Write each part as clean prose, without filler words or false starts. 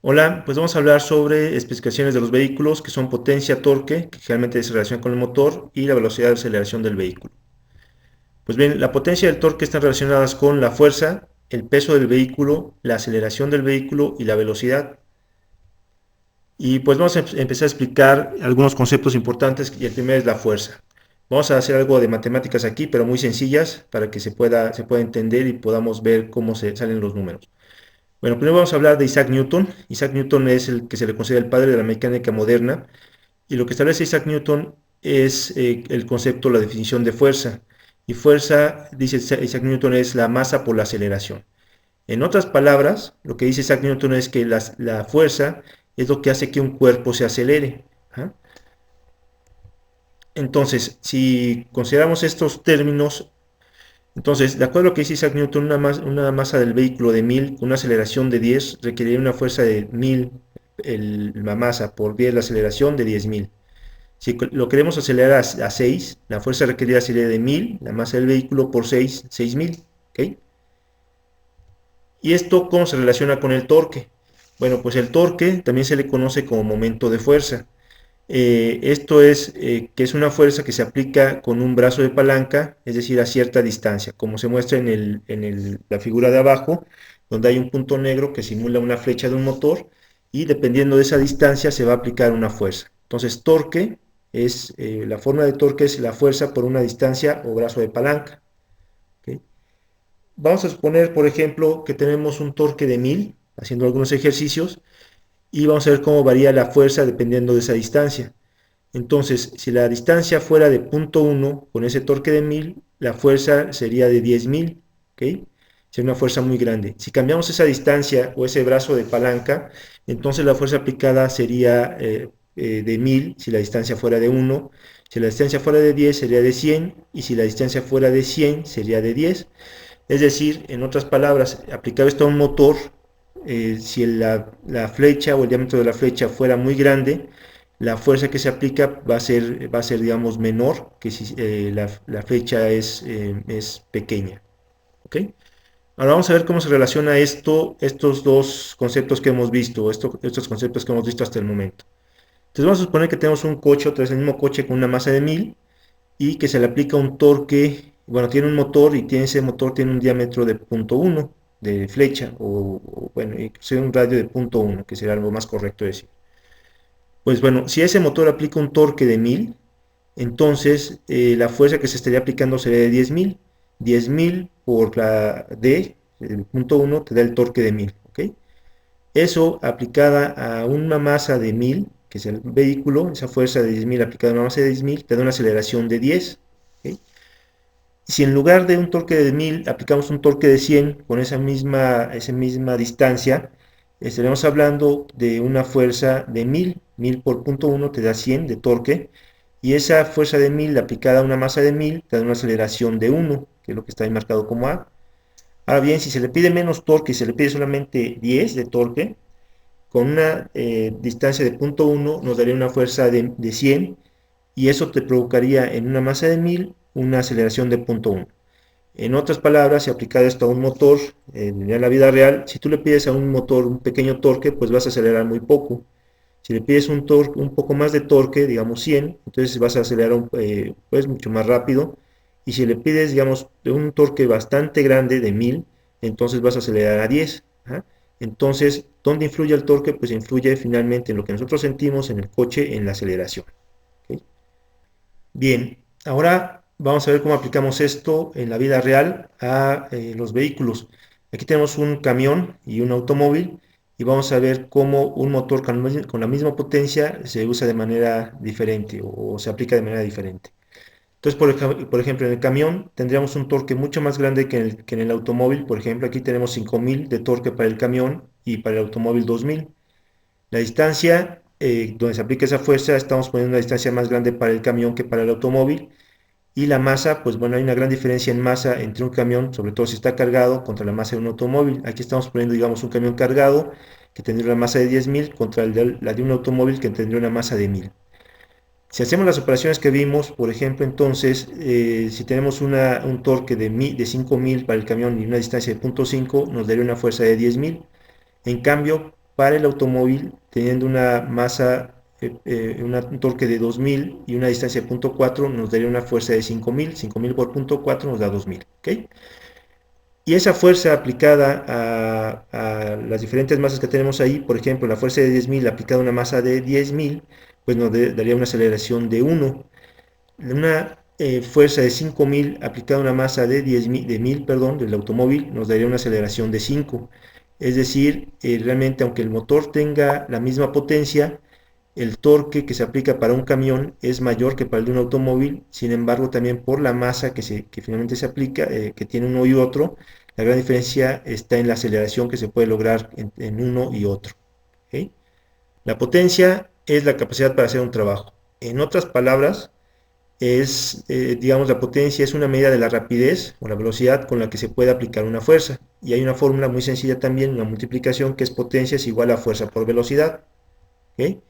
Hola, pues vamos a hablar sobre especificaciones de los vehículos que son potencia, torque, que generalmente se relaciona con el motor, y la velocidad de aceleración del vehículo. Pues bien, la potencia y el torque están relacionadas con la fuerza, el peso del vehículo, la aceleración del vehículo y la velocidad. Y pues vamos a empezar a explicar algunos conceptos importantes y el primero es la fuerza. Vamos a hacer algo de matemáticas aquí, pero muy sencillas para que se pueda entender y podamos ver cómo se salen los números. Bueno, primero vamos a hablar de Isaac Newton. Isaac Newton es el que se le considera el padre de la mecánica moderna, y lo que establece Isaac Newton es el concepto, la definición de fuerza. Y fuerza, dice Isaac Newton, es la masa por la aceleración. En otras palabras, lo que dice Isaac Newton es que la fuerza es lo que hace que un cuerpo se acelere. ¿Ah? Entonces, si consideramos estos términos, entonces, de acuerdo a lo que dice Isaac Newton, una masa del vehículo de 1000 con una aceleración de 10 requeriría una fuerza de 1000, la masa, por 10 la aceleración de 10.000. Si lo queremos acelerar a 6, la fuerza requerida sería de 1000, la masa del vehículo por 6, 6000. ¿Okay? ¿Y esto cómo se relaciona con el torque? Bueno, pues el torque también se le conoce como momento de fuerza. Esto es que es una fuerza que se aplica con un brazo de palanca, es decir, a cierta distancia, como se muestra la figura de abajo, donde hay un punto negro que simula una flecha de un motor, y dependiendo de esa distancia se va a aplicar una fuerza. Entonces, torque la forma de torque es la fuerza por una distancia o brazo de palanca. ¿Okay? Vamos a suponer, por ejemplo, que tenemos un torque de 1000, haciendo algunos ejercicios, y vamos a ver cómo varía la fuerza dependiendo de esa distancia. Entonces, si la distancia fuera de punto 1 con ese torque de 1000, la fuerza sería de 10.000, ¿ok? Sería una fuerza muy grande. Si cambiamos esa distancia o ese brazo de palanca, entonces la fuerza aplicada sería de 1000 si la distancia fuera de 1, si la distancia fuera de 10 sería de 100, y si la distancia fuera de 100 sería de 10. Es decir, en otras palabras, aplicado esto a un motor, si la flecha o el diámetro de la flecha fuera muy grande, la fuerza que se aplica va a ser digamos, menor que si la flecha es pequeña. ¿Ok? Ahora vamos a ver cómo se relaciona estos dos conceptos que hemos visto, estos conceptos que hemos visto hasta el momento. Entonces vamos a suponer que tenemos un coche, otra vez el mismo coche con una masa de 1000, y que se le aplica un torque. Bueno, tiene un motor, y ese motor tiene un diámetro de punto .1 de flecha, bueno, inclusive un radio de punto .1, que sería algo más correcto decir. Pues bueno, si ese motor aplica un torque de 1000, entonces la fuerza que se estaría aplicando sería de 10.000. 10.000 por la D, el punto .1, te da el torque de 1000. ¿Ok? Eso aplicada a una masa de 1000, que es el vehículo, esa fuerza de 10.000 aplicada a una masa de 10.000, te da una aceleración de 10. ¿Ok? Si en lugar de un torque de 1000 aplicamos un torque de 100 con esa misma distancia, estaremos hablando de una fuerza de 1000. 1000 por punto .1 te da 100 de torque, y esa fuerza de 1000 aplicada a una masa de 1000 te da una aceleración de 1, que es lo que está ahí marcado como A. Ahora bien, si se le pide menos torque y se le pide solamente 10 de torque, con una distancia de punto .1 nos daría una fuerza de 100, y eso te provocaría en una masa de 1000 una aceleración de punto .1. En otras palabras, si aplicado esto a un motor en la vida real, si tú le pides a un motor un pequeño torque, pues vas a acelerar muy poco. Si le pides un poco más de torque, digamos 100, entonces vas a acelerar pues mucho más rápido. Y si le pides, digamos, de un torque bastante grande de 1000, entonces vas a acelerar a 10. ¿Ah? Entonces, ¿dónde influye el torque? Pues influye finalmente en lo que nosotros sentimos en el coche, en la aceleración. ¿Ok? Bien, ahora vamos a ver cómo aplicamos esto en la vida real a los vehículos. Aquí tenemos un camión y un automóvil, y vamos a ver cómo un motor con la misma potencia se usa de manera diferente, o se aplica de manera diferente. Entonces, por ejemplo, en el camión tendríamos un torque mucho más grande que en el automóvil. Por ejemplo, aquí tenemos 5000 de torque para el camión, y para el automóvil 2000. La distancia donde se aplica esa fuerza, estamos poniendo una distancia más grande para el camión que para el automóvil. Y la masa, pues bueno, hay una gran diferencia en masa entre un camión, sobre todo si está cargado, contra la masa de un automóvil. Aquí estamos poniendo, digamos, un camión cargado que tendría una masa de 10.000 contra la de un automóvil que tendría una masa de 1000. Si hacemos las operaciones que vimos, por ejemplo, entonces, si tenemos un torque de 5000 para el camión y una distancia de 0.5, nos daría una fuerza de 10.000. En cambio, para el automóvil, teniendo una masa, un torque de 2000 y una distancia de 0.4, nos daría una fuerza de 5000. 5000 por 0.4 nos da 2000. ¿Okay? Y esa fuerza aplicada a las diferentes masas que tenemos ahí, por ejemplo, la fuerza de 10.000 aplicada a una masa de 10.000, pues nos daría una aceleración de 1. Una fuerza de 5.000 aplicada a una masa de 10.000, perdón, del automóvil, nos daría una aceleración de 5. Es decir, realmente aunque el motor tenga la misma potencia, el torque que se aplica para un camión es mayor que para el de un automóvil. Sin embargo, también por la masa que finalmente se aplica, que tiene uno y otro, la gran diferencia está en la aceleración que se puede lograr en uno y otro. ¿Okay? La potencia es la capacidad para hacer un trabajo. En otras palabras, digamos, la potencia es una medida de la rapidez o la velocidad con la que se puede aplicar una fuerza. Y hay una fórmula muy sencilla también, una multiplicación, que es potencia es igual a fuerza por velocidad. ¿Okay?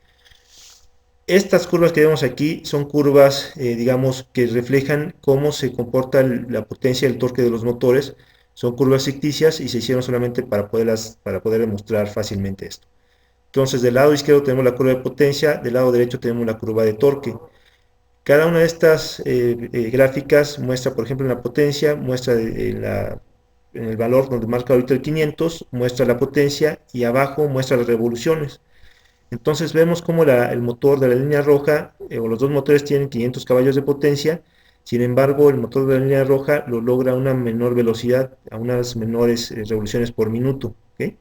Estas curvas que vemos aquí son curvas, digamos, que reflejan cómo se comporta la potencia y el torque de los motores. Son curvas ficticias y se hicieron solamente para poder demostrar fácilmente esto. Entonces, del lado izquierdo tenemos la curva de potencia, del lado derecho tenemos la curva de torque. Cada una de estas gráficas muestra, por ejemplo, en la potencia, muestra en el valor donde marca ahorita el 500, muestra la potencia y abajo muestra las revoluciones. Entonces vemos como el motor de la línea roja, o los dos motores tienen 500 caballos de potencia. Sin embargo, el motor de la línea roja lo logra a una menor velocidad, a unas menores revoluciones por minuto. ¿Okay?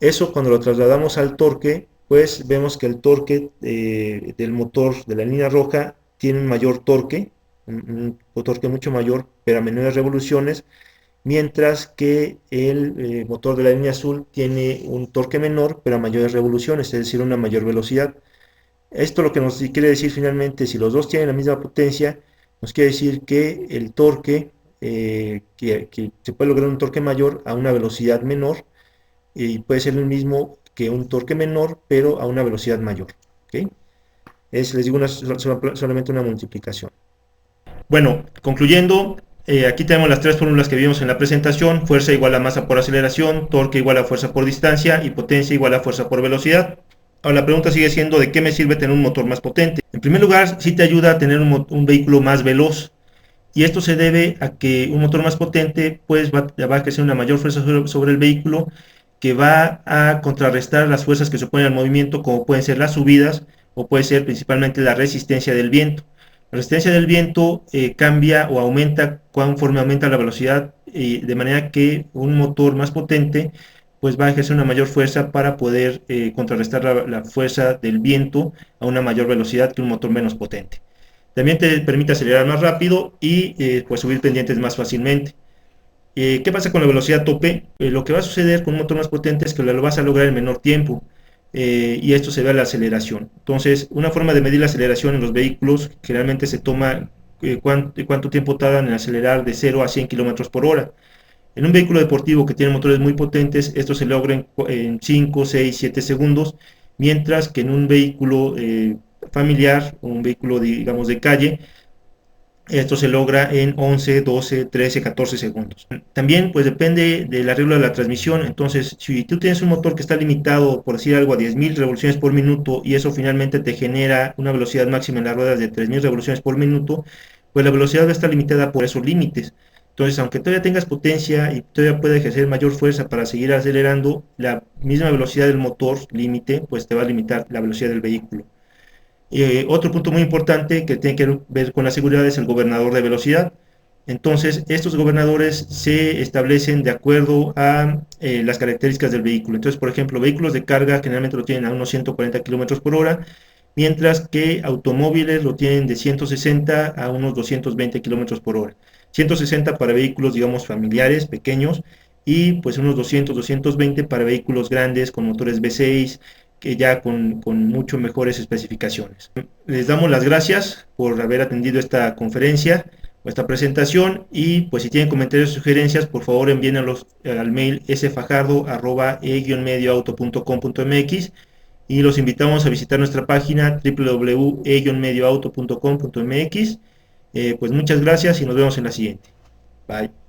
Eso, cuando lo trasladamos al torque, pues vemos que el torque del motor de la línea roja tiene un mayor torque, un torque mucho mayor, pero a menores revoluciones, mientras que el motor de la línea azul tiene un torque menor, pero a mayores revoluciones, es decir, una mayor velocidad. Esto lo que nos quiere decir finalmente, si los dos tienen la misma potencia, nos quiere decir que el torque, que se puede lograr un torque mayor a una velocidad menor, y puede ser el mismo que un torque menor, pero a una velocidad mayor. ¿Okay? Les digo, solamente una multiplicación. Bueno, concluyendo, aquí tenemos las tres fórmulas que vimos en la presentación: fuerza igual a masa por aceleración, torque igual a fuerza por distancia y potencia igual a fuerza por velocidad. Ahora la pregunta sigue siendo: ¿de qué me sirve tener un motor más potente? En primer lugar, sí te ayuda a tener un vehículo más veloz, y esto se debe a que un motor más potente pues va a ejercer una mayor fuerza sobre el vehículo, que va a contrarrestar las fuerzas que se oponen al movimiento, como pueden ser las subidas o puede ser principalmente la resistencia del viento. La resistencia del viento cambia o aumenta conforme aumenta la velocidad, de manera que un motor más potente pues va a ejercer una mayor fuerza para poder contrarrestar la fuerza del viento a una mayor velocidad que un motor menos potente. También te permite acelerar más rápido y pues subir pendientes más fácilmente. ¿Qué pasa con la velocidad tope? Lo que va a suceder con un motor más potente es que lo vas a lograr en menor tiempo, y esto se ve a la aceleración. Entonces, una forma de medir la aceleración en los vehículos generalmente se toma cuánto tiempo tardan en acelerar de 0 a 100 km por hora. En un vehículo deportivo que tiene motores muy potentes, esto se logra en 5, 6, 7 segundos, mientras que en un vehículo familiar, un vehículo digamos de calle, esto se logra en 11, 12, 13, 14 segundos. También pues depende del arreglo de la transmisión. Entonces, si tú tienes un motor que está limitado, por decir algo, a 10.000 revoluciones por minuto, y eso finalmente te genera una velocidad máxima en las ruedas de 3.000 revoluciones por minuto, pues la velocidad va a estar limitada por esos límites. Entonces, aunque todavía tengas potencia y todavía puedes ejercer mayor fuerza para seguir acelerando, la misma velocidad del motor límite pues te va a limitar la velocidad del vehículo. Otro punto muy importante que tiene que ver con la seguridad es el gobernador de velocidad. Entonces, estos gobernadores se establecen de acuerdo a las características del vehículo. Entonces, por ejemplo, vehículos de carga generalmente lo tienen a unos 140 km por hora, mientras que automóviles lo tienen de 160 a unos 220 km por hora. 160 para vehículos, digamos, familiares, pequeños, y pues unos 200, 220 para vehículos grandes con motores V6, que ya con mucho mejores especificaciones. Les damos las gracias por haber atendido esta conferencia, esta presentación, y pues si tienen comentarios o sugerencias, por favor envíenlos al mail sfajardo@e-medioauto.com.mx, y los invitamos a visitar nuestra página www.e-medioauto.com.mx. Pues muchas gracias y nos vemos en la siguiente. Bye.